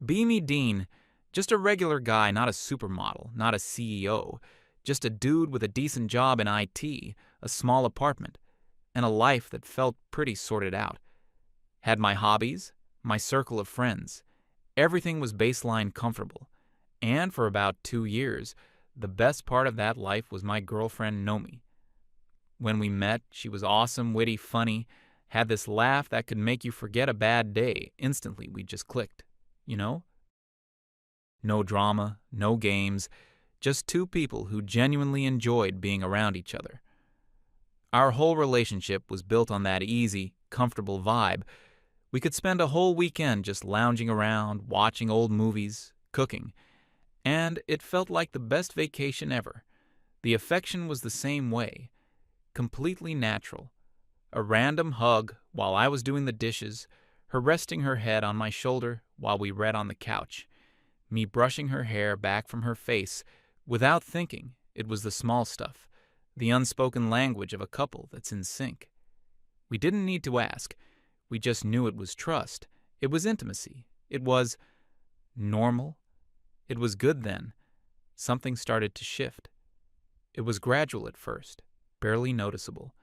Beamy Dean, just a regular guy, not a supermodel, not a CEO, just a dude with a decent job in IT, a small apartment, and a life that felt pretty sorted out. Had my hobbies, my circle of friends. Everything was baseline comfortable. And for about 2 years, the best part of that life was my girlfriend Nomi. When we met, she was awesome, witty, funny, had this laugh that could make you forget a bad day. Instantly, we just clicked. You know? No drama, no games, just two people who genuinely enjoyed being around each other. Our whole relationship was built on that easy, comfortable vibe. We could spend a whole weekend just lounging around, watching old movies, cooking, and it felt like the best vacation ever. The affection was the same way, completely natural. A random hug while I was doing the dishes, her resting her head on my shoulder while we read on the couch, me brushing her hair back from her face. Without thinking, it was the small stuff, the unspoken language of a couple that's in sync. We didn't need to ask. We just knew it was trust. It was intimacy. It was normal. It was good then. Something started to shift. It was gradual at first, barely noticeable.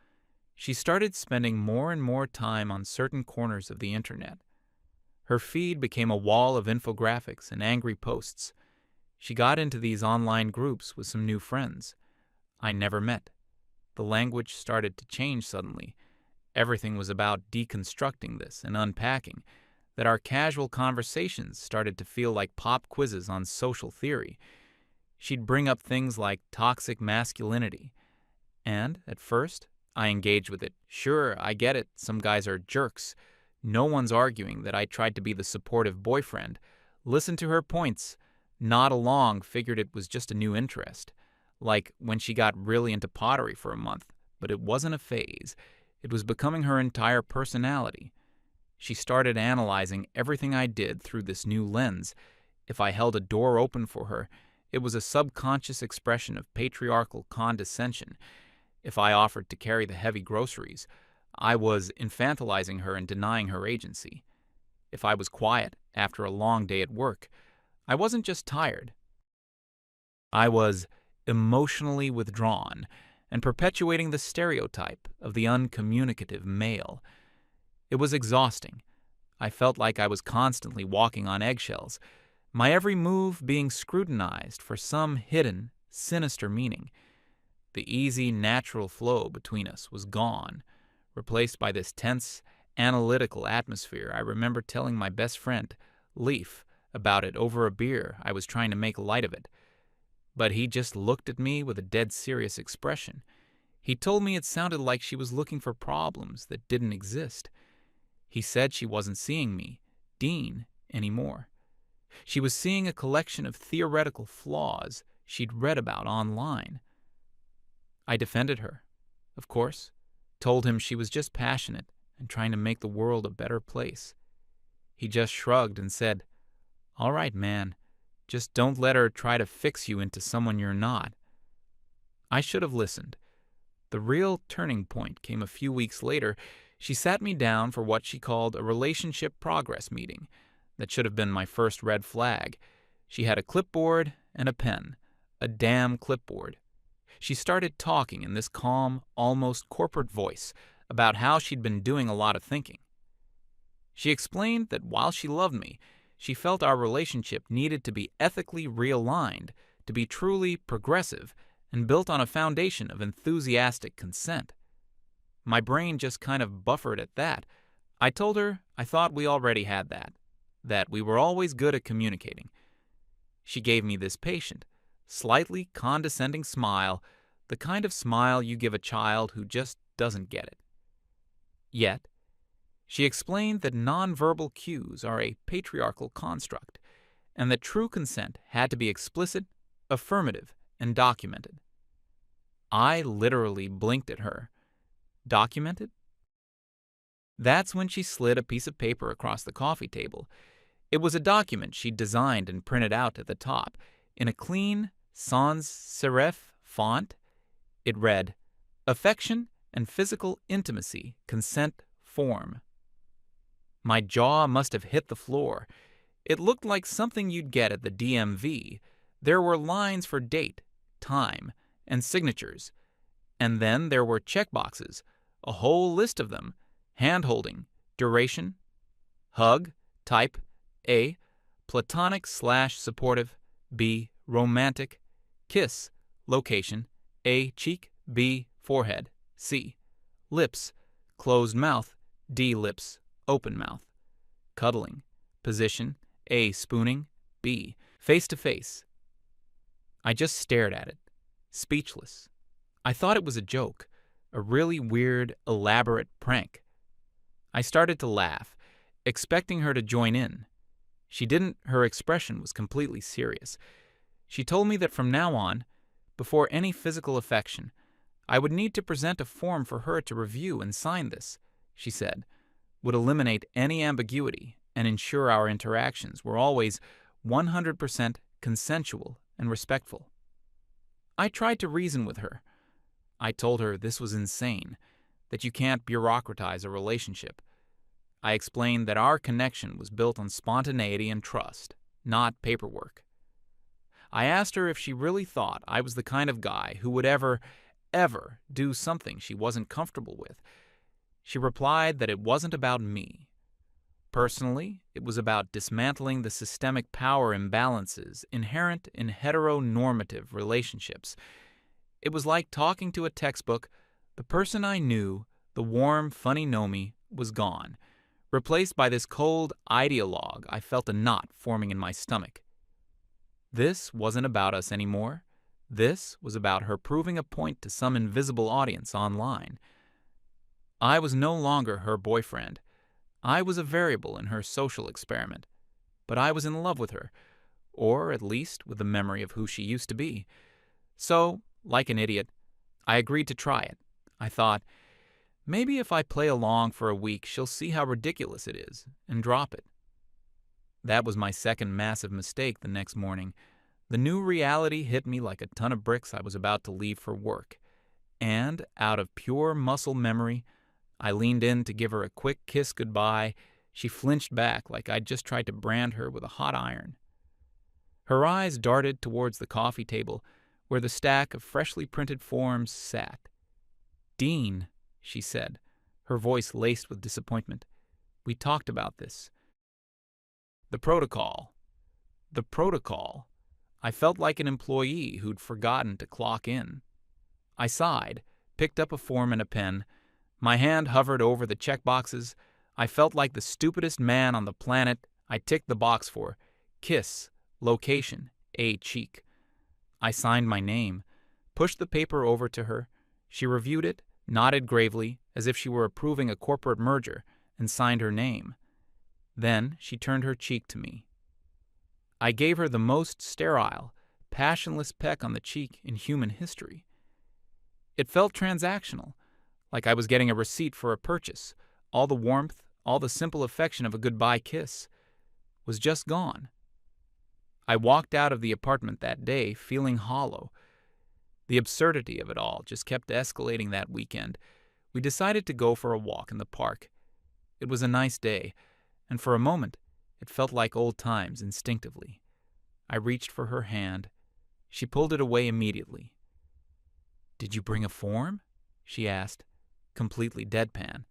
She started spending more and more time on certain corners of the internet. Her feed became a wall of infographics and angry posts. She got into these online groups with some new friends I never met. The language started to change suddenly. Everything was about deconstructing this and unpacking, that our casual conversations started to feel like pop quizzes on social theory. She'd bring up things like toxic masculinity. And, at first, I engaged with it. Sure, I get it, some guys are jerks. No one's arguing that I tried to be the supportive boyfriend. Listened to her points. Nod along, figured it was just a new interest. Like when she got really into pottery for a month. But it wasn't a phase. It was becoming her entire personality. She started analyzing everything I did through this new lens. If I held a door open for her, it was a subconscious expression of patriarchal condescension. If I offered to carry the heavy groceries, I was infantilizing her and denying her agency. If I was quiet after a long day at work, I wasn't just tired. I was emotionally withdrawn and perpetuating the stereotype of the uncommunicative male. It was exhausting. I felt like I was constantly walking on eggshells, my every move being scrutinized for some hidden, sinister meaning. The easy, natural flow between us was gone, replaced by this tense, analytical atmosphere. I remember telling my best friend, Leaf, about it over a beer. I was trying to make light of it. But he just looked at me with a dead serious expression. He told me it sounded like she was looking for problems that didn't exist. He said she wasn't seeing me, Dean, anymore. She was seeing a collection of theoretical flaws she'd read about online. I defended her, of course, told him she was just passionate and trying to make the world a better place. He just shrugged and said, "All right, man, just don't let her try to fix you into someone you're not." I should have listened. The real turning point came a few weeks later. She sat me down for what she called a relationship progress meeting. That should have been my first red flag. She had a clipboard and a pen. A damn clipboard. She started talking in this calm, almost corporate voice about how she'd been doing a lot of thinking. She explained that while she loved me, she felt our relationship needed to be ethically realigned, to be truly progressive, and built on a foundation of enthusiastic consent. My brain just kind of buffered at that. I told her I thought we already had that we were always good at communicating. She gave me this patient, slightly condescending smile, the kind of smile you give a child who just doesn't get it. Yet, she explained that nonverbal cues are a patriarchal construct, and that true consent had to be explicit, affirmative, and documented. I literally blinked at her. Documented? That's when she slid a piece of paper across the coffee table. It was a document she'd designed and printed out at the top. In a clean, sans serif font, it read, "Affection and physical intimacy consent form." My jaw must have hit the floor. It looked like something you'd get at the DMV. There were lines for date, time, and signatures. And then there were checkboxes, a whole list of them: hand-holding, duration, hug, type, A, platonic/supportive, B, romantic, kiss, location, A, cheek, B, forehead, C, lips, closed mouth, D, lips, open mouth, cuddling, position, A, spooning, B, face-to-face. I just stared at it, speechless. I thought it was a joke, a really weird, elaborate prank. I started to laugh, expecting her to join in. She didn't. Her expression was completely serious. She told me that from now on, before any physical affection, I would need to present a form for her to review and sign. This, she said, would eliminate any ambiguity and ensure our interactions were always 100% consensual and respectful. I tried to reason with her. I told her this was insane, that you can't bureaucratize a relationship. I explained that our connection was built on spontaneity and trust, not paperwork. I asked her if she really thought I was the kind of guy who would ever do something she wasn't comfortable with. She replied that it wasn't about me. Personally, it was about dismantling the systemic power imbalances inherent in heteronormative relationships. It was like talking to a textbook. The person I knew, the warm, funny Nomi, was gone, replaced by this cold ideologue. I felt a knot forming in my stomach. This wasn't about us anymore. This was about her proving a point to some invisible audience online. I was no longer her boyfriend. I was a variable in her social experiment. But I was in love with her, or at least with the memory of who she used to be. So, like an idiot, I agreed to try it. I thought, maybe if I play along for a week, she'll see how ridiculous it is and drop it. That was my second massive mistake the next morning. The new reality hit me like a ton of bricks. I was about to leave for work. And, out of pure muscle memory, I leaned in to give her a quick kiss goodbye. She flinched back like I'd just tried to brand her with a hot iron. Her eyes darted towards the coffee table, where the stack of freshly printed forms sat. "Dean," she said, her voice laced with disappointment, "we talked about this. The protocol. The protocol." I felt like an employee who'd forgotten to clock in. I sighed, picked up a form and a pen. My hand hovered over the checkboxes. I felt like the stupidest man on the planet. I ticked the box for kiss, location, A, cheek. I signed my name, pushed the paper over to her. She reviewed it, nodded gravely, as if she were approving a corporate merger, and signed her name. Then she turned her cheek to me. I gave her the most sterile, passionless peck on the cheek in human history. It felt transactional, like I was getting a receipt for a purchase. All the warmth, all the simple affection of a goodbye kiss was just gone. I walked out of the apartment that day feeling hollow. The absurdity of it all just kept escalating that weekend. We decided to go for a walk in the park. It was a nice day, and for a moment, it felt like old times instinctively. I reached for her hand. She pulled it away immediately. "Did you bring a form?" she asked, completely deadpan.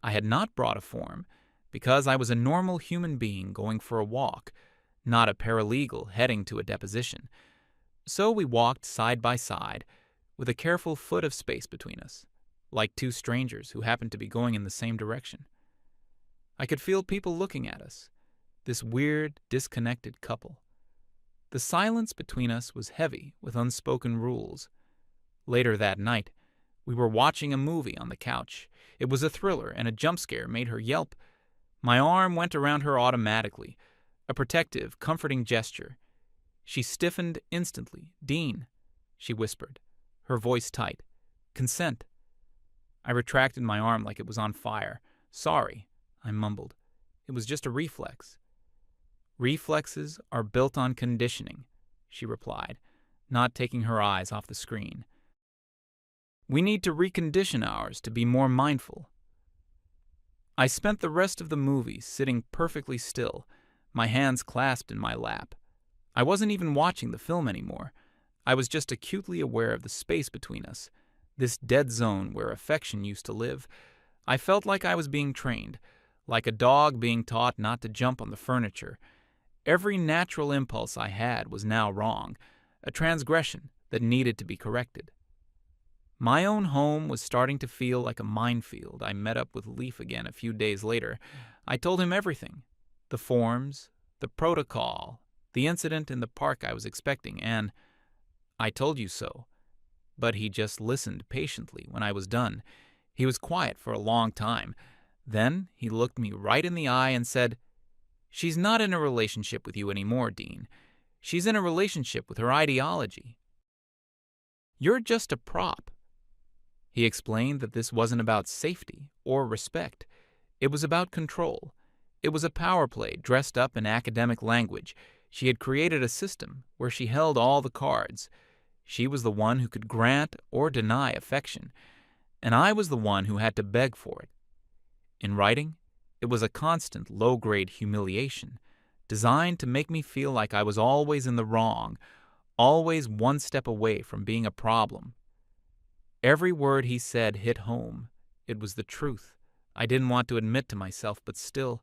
I had not brought a form, because I was a normal human being going for a walk, not a paralegal heading to a deposition. So we walked side by side, with a careful foot of space between us, like two strangers who happened to be going in the same direction. I could feel people looking at us, this weird, disconnected couple. The silence between us was heavy with unspoken rules. Later that night, we were watching a movie on the couch. It was a thriller, and a jump scare made her yelp. My arm went around her automatically, a protective, comforting gesture. She stiffened instantly. "Dean," she whispered, her voice tight. "Consent." I retracted my arm like it was on fire. "Sorry," I mumbled. "It was just a reflex." "Reflexes are built on conditioning," she replied, not taking her eyes off the screen. "We need to recondition ours to be more mindful." I spent the rest of the movie sitting perfectly still, my hands clasped in my lap. I wasn't even watching the film anymore. I was just acutely aware of the space between us, this dead zone where affection used to live. I felt like I was being trained, like a dog being taught not to jump on the furniture. Every natural impulse I had was now wrong, a transgression that needed to be corrected. My own home was starting to feel like a minefield. I met up with Leaf again a few days later. I told him everything, the forms, the protocol, the incident in the park I was expecting, and I told you so. But he just listened patiently when I was done. He was quiet for a long time. Then he looked me right in the eye and said, "She's not in a relationship with you anymore, Dean. She's in a relationship with her ideology. You're just a prop." He explained that this wasn't about safety or respect. It was about control. It was a power play dressed up in academic language. She had created a system where she held all the cards. She was the one who could grant or deny affection, and I was the one who had to beg for it. In writing, it was a constant low-grade humiliation, designed to make me feel like I was always in the wrong, always one step away from being a problem. Every word he said hit home. It was the truth. I didn't want to admit to myself, but still,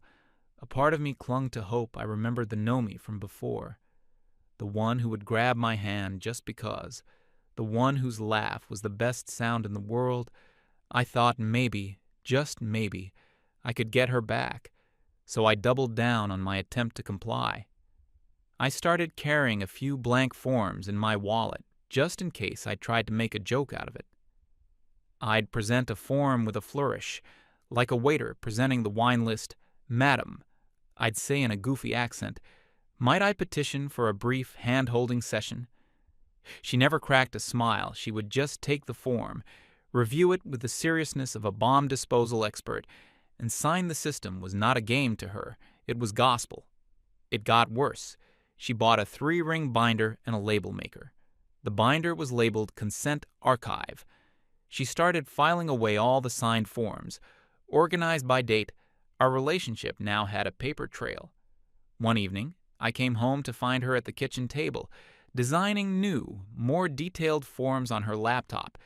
a part of me clung to hope. I remembered the Nomi from before, the one who would grab my hand just because, the one whose laugh was the best sound in the world. I thought maybe, just maybe, I could get her back, so I doubled down on my attempt to comply. I started carrying a few blank forms in my wallet, just in case I tried to make a joke out of it. I'd present a form with a flourish, like a waiter presenting the wine list. "Madam," I'd say in a goofy accent, "might I petition for a brief hand-holding session?" She never cracked a smile. She would just take the form, review it with the seriousness of a bomb disposal expert, and sign. The system was not a game to her. It was gospel. It got worse. She bought a 3-ring binder and a label maker. The binder was labeled Consent Archive. She started filing away all the signed forms. Organized by date, our relationship now had a paper trail. One evening, I came home to find her at the kitchen table, designing new, more detailed forms on her laptop.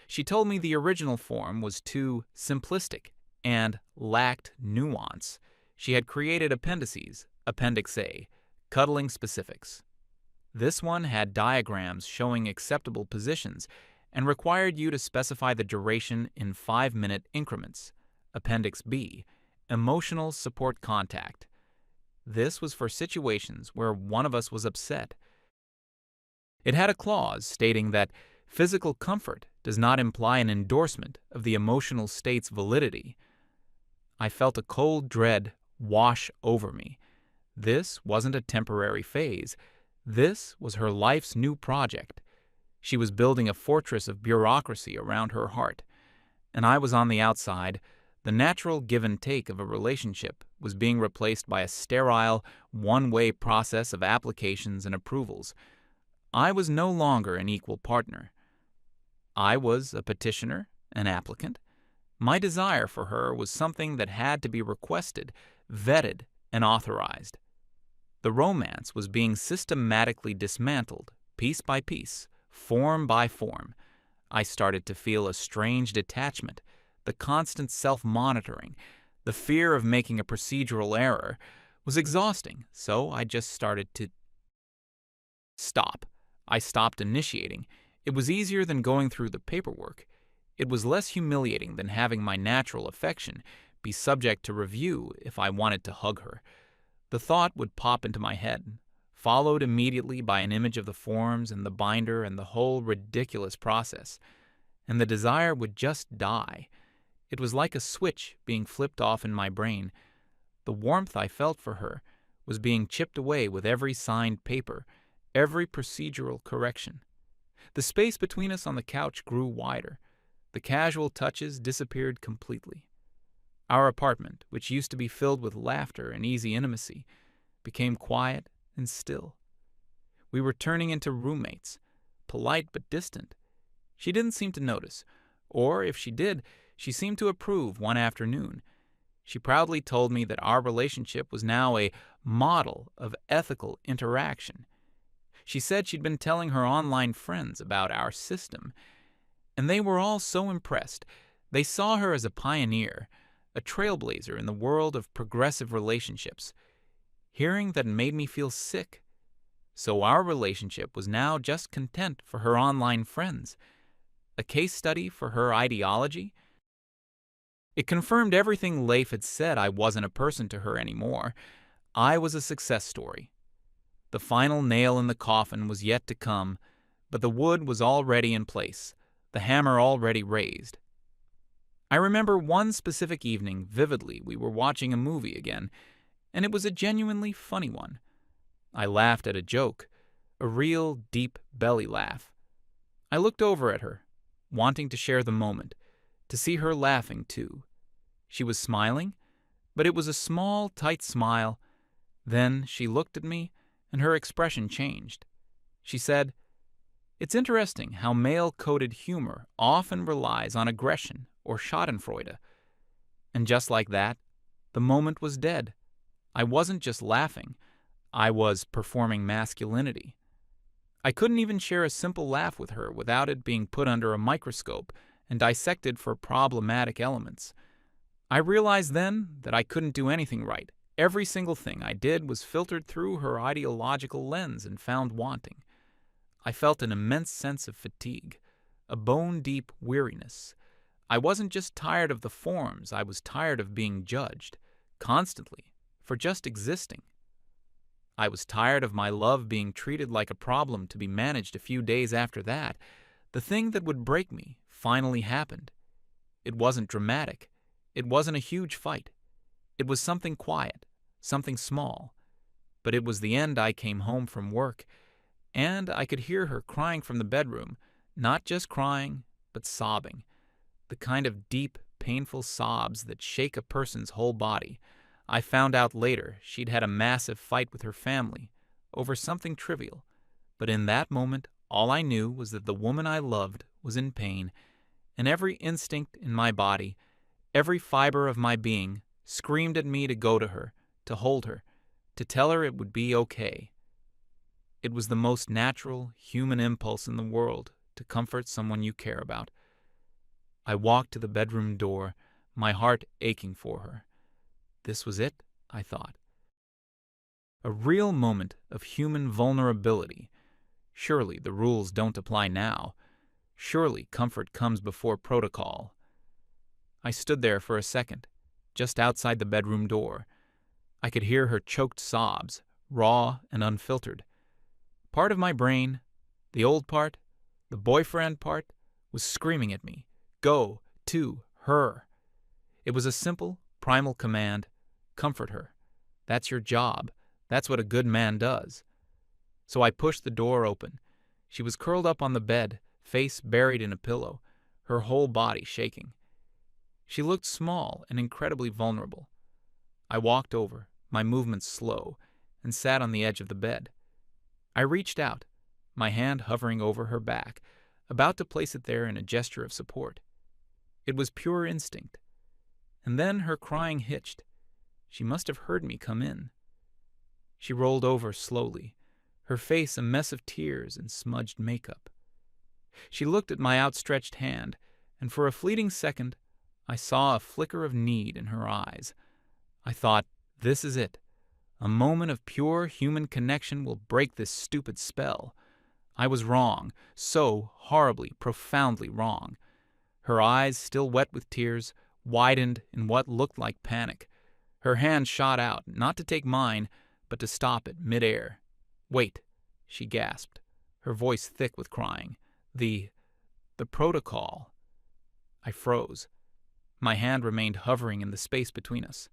She told me the original form was too simplistic and lacked nuance. She had created appendices, Appendix A, cuddling specifics. This one had diagrams showing acceptable positions and required you to specify the duration in 5-minute increments. Appendix B, emotional support contact. This was for situations where one of us was upset. It had a clause stating that physical comfort does not imply an endorsement of the emotional state's validity. I felt a cold dread wash over me. This wasn't a temporary phase. This was her life's new project. She was building a fortress of bureaucracy around her heart, and I was on the outside. The natural give and take of a relationship was being replaced by a sterile, one-way process of applications and approvals. I was no longer an equal partner. I was a petitioner, an applicant. My desire for her was something that had to be requested, vetted, and authorized. The romance was being systematically dismantled, piece by piece, form by form. I started to feel a strange detachment, the constant self-monitoring, the fear of making a procedural error was exhausting, so I just started to stop. I stopped initiating. It was easier than going through the paperwork. It was less humiliating than having my natural affection be subject to review if I wanted to hug her. The thought would pop into my head, followed immediately by an image of the forms and the binder and the whole ridiculous process, and the desire would just die. It was like a switch being flipped off in my brain. The warmth I felt for her was being chipped away with every signed paper, every procedural correction. The space between us on the couch grew wider. The casual touches disappeared completely. Our apartment, which used to be filled with laughter and easy intimacy, became quiet and still. We were turning into roommates, polite but distant. She didn't seem to notice, or if she did, she seemed to approve one afternoon. She proudly told me that our relationship was now a model of ethical interaction. She said she'd been telling her online friends about our system, and they were all so impressed. They saw her as a pioneer, a trailblazer in the world of progressive relationships. Hearing that made me feel sick. So our relationship was now just content for her online friends, a case study for her ideology. It confirmed everything Leif had said. I wasn't a person to her anymore. I was a success story. The final nail in the coffin was yet to come, but the wood was already in place, the hammer already raised. I remember one specific evening vividly. We were watching a movie again, and it was a genuinely funny one. I laughed at a joke, a real deep belly laugh. I looked over at her, wanting to share the moment, to see her laughing too. She was smiling, but it was a small, tight smile. Then she looked at me, and her expression changed. She said, "It's interesting how male-coded humor often relies on aggression or schadenfreude." And just like that, the moment was dead. I wasn't just laughing. I was performing masculinity. I couldn't even share a simple laugh with her without it being put under a microscope and dissected for problematic elements. I realized then that I couldn't do anything right. Every single thing I did was filtered through her ideological lens and found wanting. I felt an immense sense of fatigue, a bone-deep weariness. I wasn't just tired of the forms, I was tired of being judged, constantly, for just existing. I was tired of my love being treated like a problem to be managed a few days after that. The thing that would break me finally happened. It wasn't dramatic. It wasn't a huge fight. It was something quiet, something small. But it was the end. I came home from work, and I could hear her crying from the bedroom, not just crying, but sobbing. The kind of deep, painful sobs that shake a person's whole body. I found out later she'd had a massive fight with her family over something trivial, but in that moment all I knew was that the woman I loved was in pain, and every instinct in my body, every fiber of my being, screamed at me to go to her, to hold her, to tell her it would be okay. It was the most natural, human impulse in the world to comfort someone you care about. I walked to the bedroom door, my heart aching for her. This was it, I thought. A real moment of human vulnerability. Surely the rules don't apply now. Surely comfort comes before protocol. I stood there for a second, just outside the bedroom door. I could hear her choked sobs, raw and unfiltered. Part of my brain, the old part, the boyfriend part, was screaming at me, "Go to her." It was a simple, primal command: comfort her. That's your job. That's what a good man does. So I pushed the door open. She was curled up on the bed, face buried in a pillow, her whole body shaking. She looked small and incredibly vulnerable. I walked over, my movements slow, and sat on the edge of the bed. I reached out, my hand hovering over her back, about to place it there in a gesture of support. It was pure instinct. And then her crying hitched. She must have heard me come in. She rolled over slowly, her face a mess of tears and smudged makeup. She looked at my outstretched hand, and for a fleeting second, I saw a flicker of need in her eyes. I thought, this is it. A moment of pure human connection will break this stupid spell. I was wrong, so horribly, profoundly wrong. Her eyes, still wet with tears, widened in what looked like panic. Her hand shot out, not to take mine, but to stop it mid-air. "Wait," she gasped, her voice thick with crying. The protocol." I froze. My hand remained hovering in the space between us.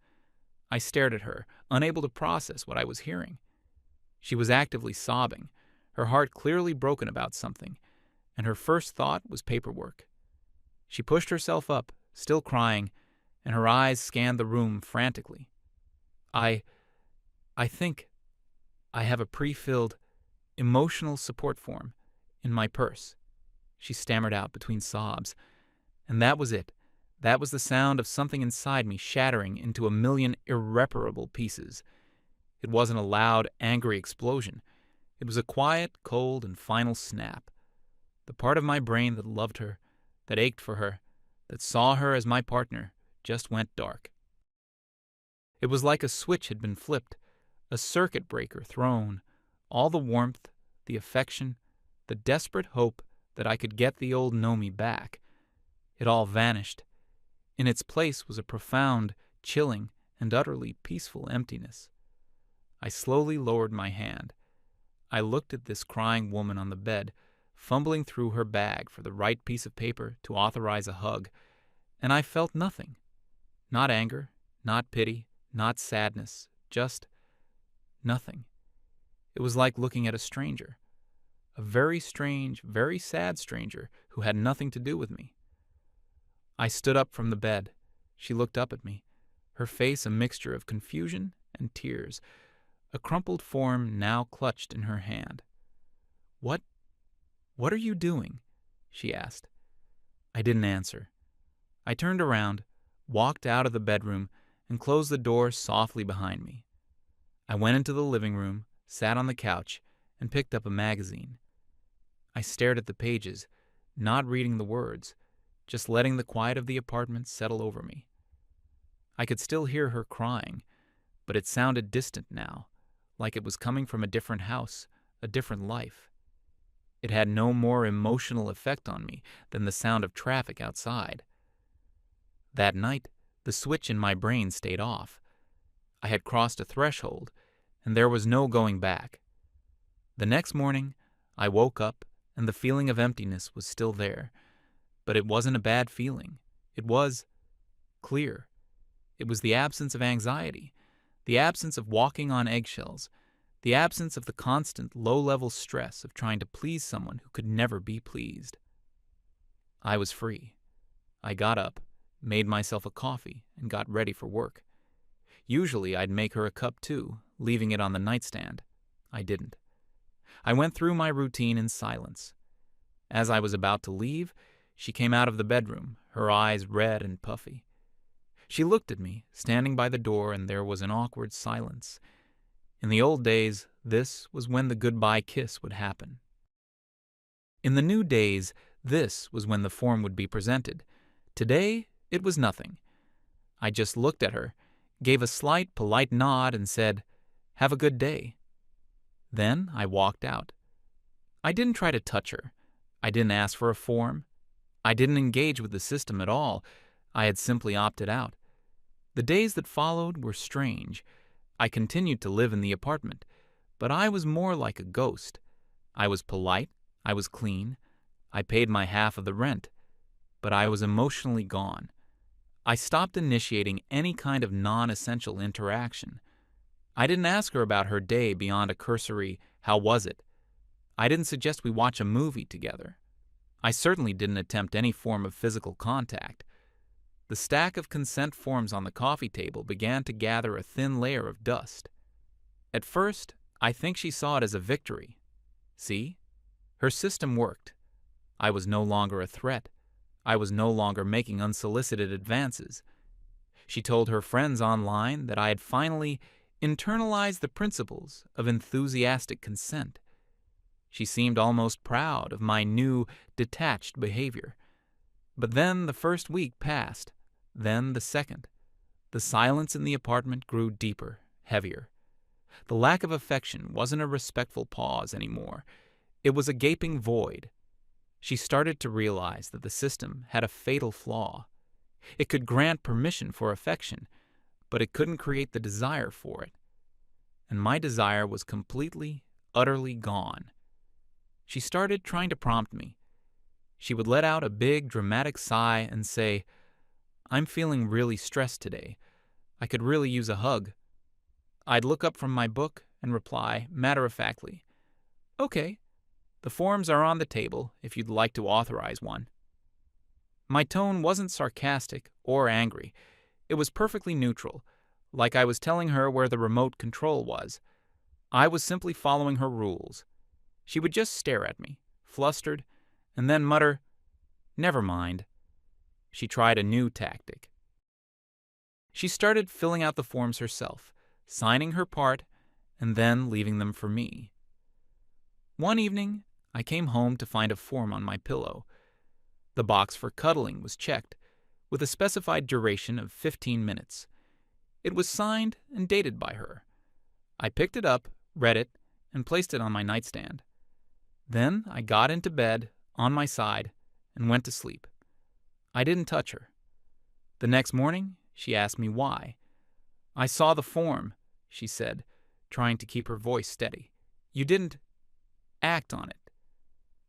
I stared at her, unable to process what I was hearing. She was actively sobbing, her heart clearly broken about something, and her first thought was paperwork. She pushed herself up, still crying, and her eyes scanned the room frantically. I think I have a pre-filled emotional support form in my purse," she stammered out between sobs. And that was it. That was the sound of something inside me shattering into a million irreparable pieces. It wasn't a loud, angry explosion. It was a quiet, cold, and final snap. The part of my brain that loved her, that ached for her, that saw her as my partner, just went dark. It was like a switch had been flipped, a circuit breaker thrown. All the warmth, the affection, the desperate hope that I could get the old Nomi back. It all vanished. In its place was a profound, chilling, and utterly peaceful emptiness. I slowly lowered my hand. I looked at this crying woman on the bed, fumbling through her bag for the right piece of paper to authorize a hug, and I felt nothing. Not anger, not pity, not sadness, just nothing. It was like looking at a stranger, a very strange, very sad stranger who had nothing to do with me. I stood up from the bed. She looked up at me, her face a mixture of confusion and tears, a crumpled form now clutched in her hand. What are you doing?" she asked. I didn't answer. I turned around, walked out of the bedroom, and closed the door softly behind me. I went into the living room, sat on the couch, and picked up a magazine. I stared at the pages, not reading the words, just letting the quiet of the apartment settle over me. I could still hear her crying, but it sounded distant now, like it was coming from a different house, a different life. It had no more emotional effect on me than the sound of traffic outside. That night, the switch in my brain stayed off. I had crossed a threshold, and there was no going back. The next morning, I woke up, and the feeling of emptiness was still there. But it wasn't a bad feeling. It was clear. It was the absence of anxiety, the absence of walking on eggshells, the absence of the constant low-level stress of trying to please someone who could never be pleased. I was free. I got up, made myself a coffee, and got ready for work. Usually I'd make her a cup too, leaving it on the nightstand. I didn't. I went through my routine in silence. As I was about to leave, she came out of the bedroom, her eyes red and puffy. She looked at me, standing by the door, and there was an awkward silence. In the old days, this was when the goodbye kiss would happen. In the new days, this was when the form would be presented. Today, it was nothing. I just looked at her, gave a slight, polite nod, and said, "Have a good day." Then I walked out. I didn't try to touch her. I didn't ask for a form. I didn't engage with the system at all. I had simply opted out. The days that followed were strange. I continued to live in the apartment, but I was more like a ghost. I was polite. I was clean. I paid my half of the rent, but I was emotionally gone. I stopped initiating any kind of non-essential interaction. I didn't ask her about her day beyond a cursory, "How was it?" I didn't suggest we watch a movie together. I certainly didn't attempt any form of physical contact. The stack of consent forms on the coffee table began to gather a thin layer of dust. At first, I think she saw it as a victory. See? Her system worked. I was no longer a threat. I was no longer making unsolicited advances. She told her friends online that I had finally internalized the principles of enthusiastic consent. She seemed almost proud of my new, detached behavior. But then the first week passed, then the second. The silence in the apartment grew deeper, heavier. The lack of affection wasn't a respectful pause anymore. It was a gaping void. She started to realize that the system had a fatal flaw. It could grant permission for affection, but it couldn't create the desire for it. And my desire was completely, utterly gone. She started trying to prompt me. She would let out a big, dramatic sigh and say, "I'm feeling really stressed today. I could really use a hug." I'd look up from my book and reply, matter-of-factly, "Okay, the forms are on the table if you'd like to authorize one." My tone wasn't sarcastic or angry. It was perfectly neutral, like I was telling her where the remote control was. I was simply following her rules. She would just stare at me, flustered, and then mutter, "Never mind." she tried a new tactic. She started filling out the forms herself, signing her part, and then leaving them for me. One evening, I came home to find a form on my pillow. The box for cuddling was checked, with a specified duration of 15 minutes. It was signed and dated by her. I picked it up, read it, and placed it on my nightstand. Then I got into bed, on my side, and went to sleep. I didn't touch her. The next morning, she asked me why. "I saw the form," she said, trying to keep her voice steady. "You didn't act on it."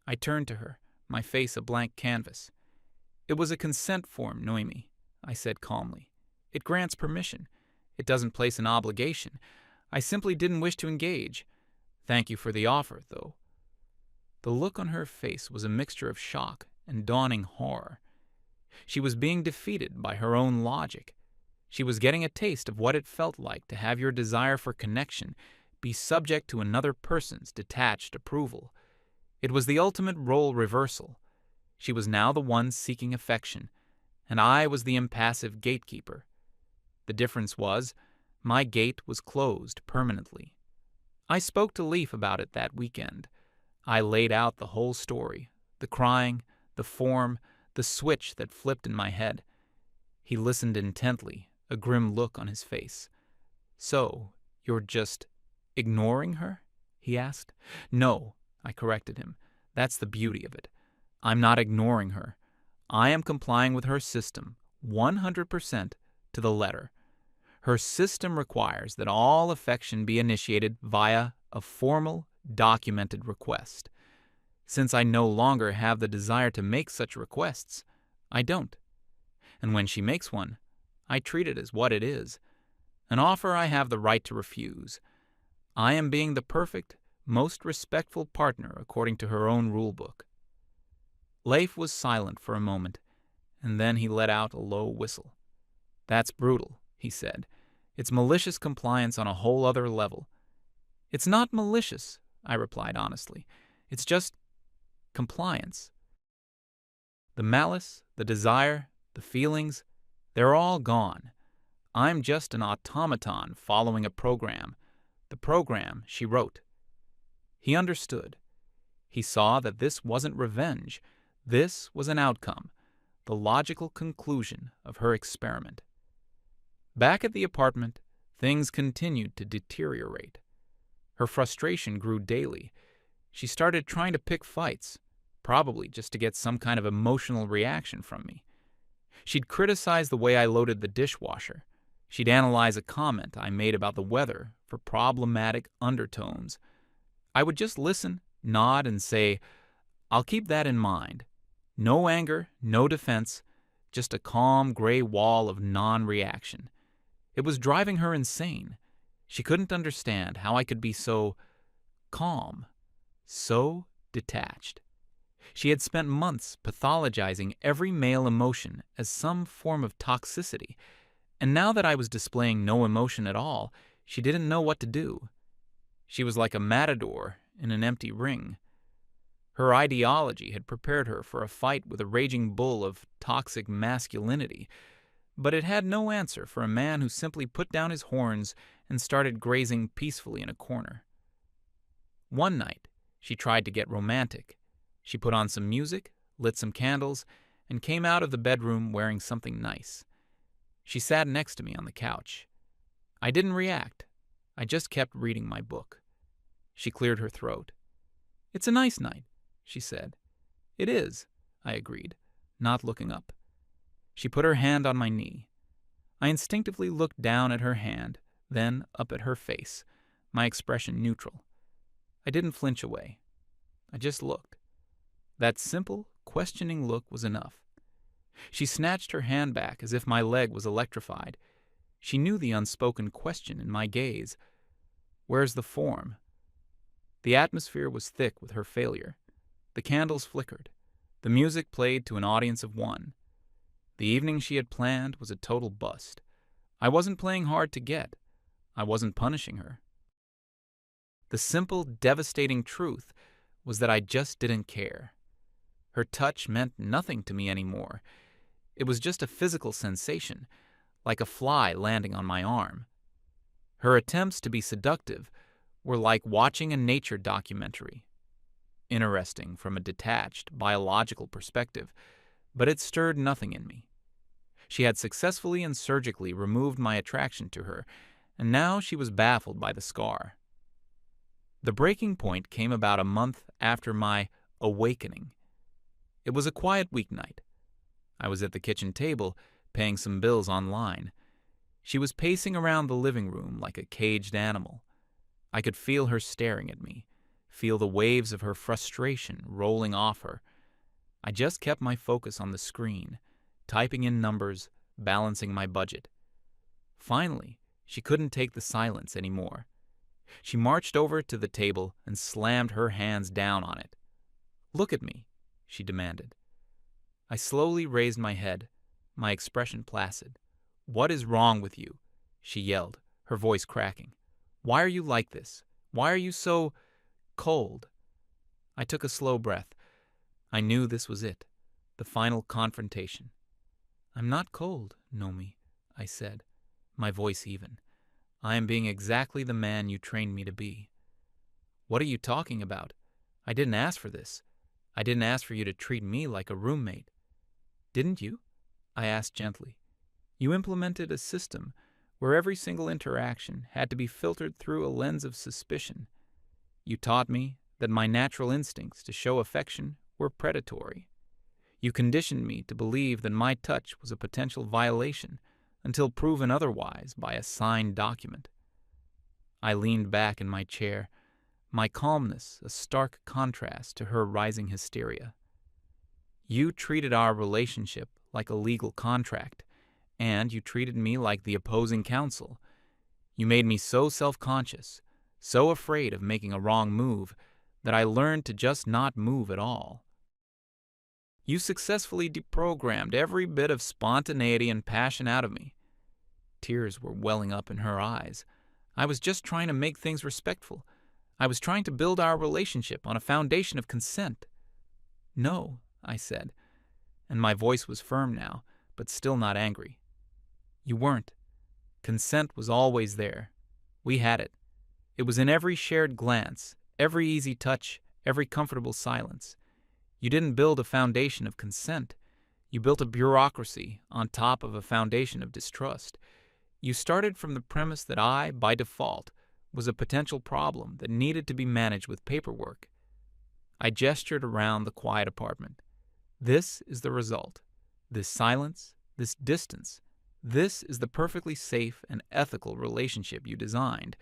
I turned to her, my face a blank canvas. "It was a consent form, Noemi," I said calmly. "It grants permission. It doesn't place an obligation. I simply didn't wish to engage. Thank you for the offer, though." The look on her face was a mixture of shock and dawning horror. She was being defeated by her own logic. She was getting a taste of what it felt like to have your desire for connection be subject to another person's detached approval. It was the ultimate role reversal. She was now the one seeking affection, and I was the impassive gatekeeper. The difference was, my gate was closed permanently. I spoke to Leaf about it that weekend. I laid out the whole story, the crying, the form, the switch that flipped in my head. He listened intently, a grim look on his face. "So, you're just ignoring her?" he asked. "No," I corrected him. "That's the beauty of it. I'm not ignoring her. I am complying with her system, 100% to the letter. Her system requires that all affection be initiated via a formal, documented request. Since I no longer have the desire to make such requests, I don't. And when she makes one, I treat it as what it is, an offer I have the right to refuse. I am being the perfect, most respectful partner according to her own rulebook." Leif was silent for a moment, and then he let out a low whistle. "That's brutal," he said. "It's malicious compliance on a whole other level." "It's not malicious," I replied honestly. "It's just compliance. The malice, the desire, the feelings, they're all gone. I'm just an automaton following a program, the program she wrote." He understood. He saw that this wasn't revenge. This was an outcome, the logical conclusion of her experiment. Back at the apartment, things continued to deteriorate. Her frustration grew daily. She started trying to pick fights, probably just to get some kind of emotional reaction from me. She'd criticize the way I loaded the dishwasher. She'd analyze a comment I made about the weather for problematic undertones. I would just listen, nod, and say, "I'll keep that in mind." No anger, no defense, just a calm gray wall of non-reaction. It was driving her insane. She couldn't understand how I could be so calm, so detached. She had spent months pathologizing every male emotion as some form of toxicity, and now that I was displaying no emotion at all, she didn't know what to do. She was like a matador in an empty ring. Her ideology had prepared her for a fight with a raging bull of toxic masculinity, but it had no answer for a man who simply put down his horns and started grazing peacefully in a corner. One night, she tried to get romantic. She put on some music, lit some candles, and came out of the bedroom wearing something nice. She sat next to me on the couch. I didn't react. I just kept reading my book. She cleared her throat. "It's a nice night," she said. "It is," I agreed, not looking up. She put her hand on my knee. I instinctively looked down at her hand, then up at her face, my expression neutral. I didn't flinch away. I just looked. That simple, questioning look was enough. She snatched her hand back as if my leg was electrified. She knew the unspoken question in my gaze. "Where's the form?" The atmosphere was thick with her failure. The candles flickered. The music played to an audience of one. The evening she had planned was a total bust. I wasn't playing hard to get. I wasn't punishing her. The simple, devastating truth was that I just didn't care. Her touch meant nothing to me anymore. It was just a physical sensation, like a fly landing on my arm. Her attempts to be seductive were like watching a nature documentary. Interesting from a detached, biological perspective, but it stirred nothing in me. She had successfully and surgically removed my attraction to her, and now she was baffled by the scar. The breaking point came about a month after my awakening. It was a quiet weeknight. I was at the kitchen table, paying some bills online. She was pacing around the living room like a caged animal. I could feel her staring at me, feel the waves of her frustration rolling off her. I just kept my focus on the screen, typing in numbers, balancing my budget. Finally, she couldn't take the silence anymore. She marched over to the table and slammed her hands down on it. "Look at me," she demanded. I slowly raised my head, my expression placid. "What is wrong with you?" she yelled, her voice cracking. "Why are you like this? Why are you so cold?" I took a slow breath. I knew this was it, the final confrontation. "I'm not cold, Nomi," I said, my voice even. "I am being exactly the man you trained me to be." "What are you talking about? I didn't ask for this. I didn't ask for you to treat me like a roommate." "Didn't you?" I asked gently. "You implemented a system where every single interaction had to be filtered through a lens of suspicion. You taught me that my natural instincts to show affection were predatory. You conditioned me to believe that my touch was a potential violation until proven otherwise by a signed document." I leaned back in my chair, my calmness a stark contrast to her rising hysteria. "You treated our relationship like a legal contract, and you treated me like the opposing counsel. You made me so self-conscious, so afraid of making a wrong move, that I learned to just not move at all. You successfully deprogrammed every bit of spontaneity and passion out of me." Tears were welling up in her eyes. "I was just trying to make things respectful. I was trying to build our relationship on a foundation of consent." "No," I said, and my voice was firm now, but still not angry. "You weren't. Consent was always there. We had it. It was in every shared glance, every easy touch, every comfortable silence. You didn't build a foundation of consent. You built a bureaucracy on top of a foundation of distrust. You started from the premise that I, by default, was a potential problem that needed to be managed with paperwork." I gestured around the quiet apartment. "This is the result. This silence, this distance. This is the perfectly safe and ethical relationship you designed.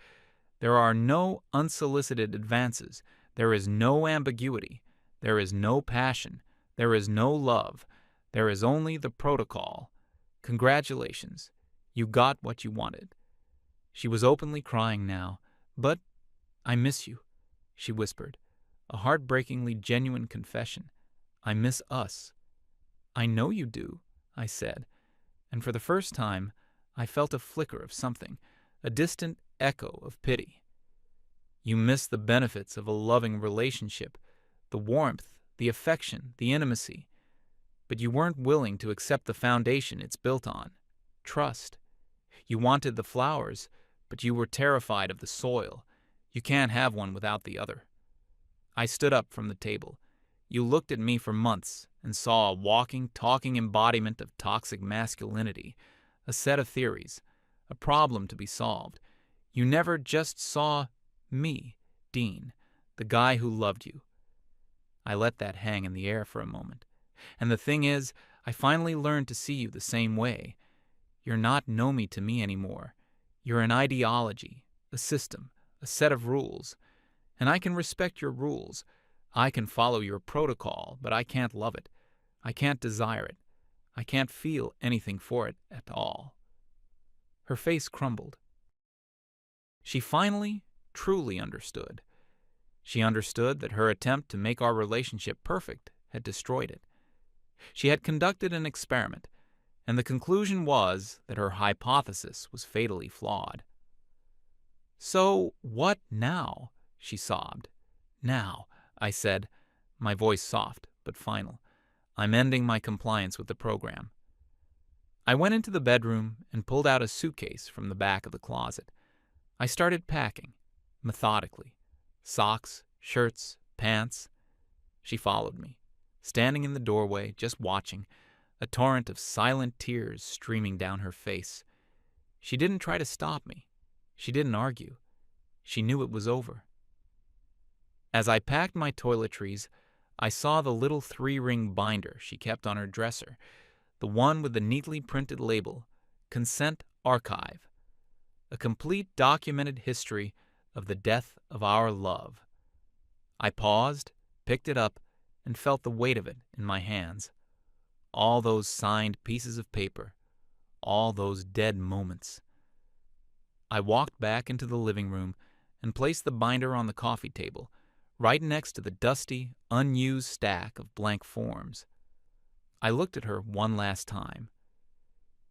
There are no unsolicited advances. There is no ambiguity. There is no passion. There is no love. There is only the protocol. Congratulations. You got what you wanted." She was openly crying now. "But I miss you," she whispered, a heartbreakingly genuine confession. "I miss us." "I know you do," I said, and for the first time I felt a flicker of something, a distant echo of pity. "You miss the benefits of a loving relationship, the warmth, the affection, the intimacy. But you weren't willing to accept the foundation it's built on, trust. You wanted the flowers, but you were terrified of the soil. You can't have one without the other." I stood up from the table. "You looked at me for months and saw a walking, talking embodiment of toxic masculinity, a set of theories, a problem to be solved. You never just saw me, Dean, the guy who loved you." I let that hang in the air for a moment. "And the thing is, I finally learned to see you the same way. You're not Nomi to me anymore. You're an ideology, a system, a set of rules. And I can respect your rules. I can follow your protocol, but I can't love it. I can't desire it. I can't feel anything for it at all." Her face crumbled. She finally, truly understood. She understood that her attempt to make our relationship perfect had destroyed it. She had conducted an experiment, and the conclusion was that her hypothesis was fatally flawed. "So what now?" she sobbed. "Now," I said, my voice soft but final. "I'm ending my compliance with the program." I went into the bedroom and pulled out a suitcase from the back of the closet. I started packing, methodically. Socks, shirts, pants. She followed me, standing in the doorway, just watching, a torrent of silent tears streaming down her face. She didn't try to stop me. She didn't argue. She knew it was over. As I packed my toiletries, I saw the little 3-ring binder she kept on her dresser, the one with the neatly printed label, Consent Archive, a complete documented history of the death of our love. I paused, picked it up, and felt the weight of it in my hands. All those signed pieces of paper, all those dead moments. I walked back into the living room and placed the binder on the coffee table, right next to the dusty, unused stack of blank forms. I looked at her one last time.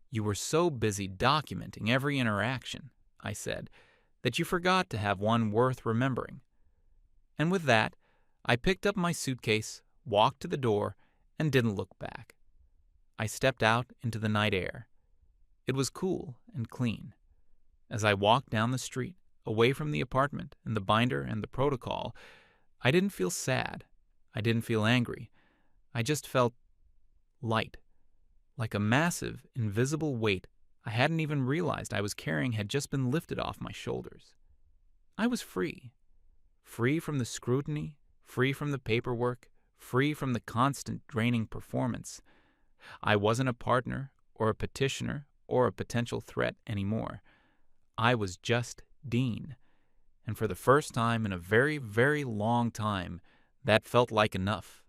"You were so busy documenting every interaction," I said, "that you forgot to have one worth remembering." And with that, I picked up my suitcase, walked to the door, and didn't look back. I stepped out into the night air. It was cool and clean. As I walked down the street, away from the apartment and the binder and the protocol, I didn't feel sad. I didn't feel angry. I just felt light, like a massive, invisible weight I hadn't even realized I was carrying had just been lifted off my shoulders. I was free. Free from the scrutiny, free from the paperwork, free from the constant draining performance. I wasn't a partner or a petitioner or a potential threat anymore. I was just Dean. And for the first time in a very, very long time, that felt like enough.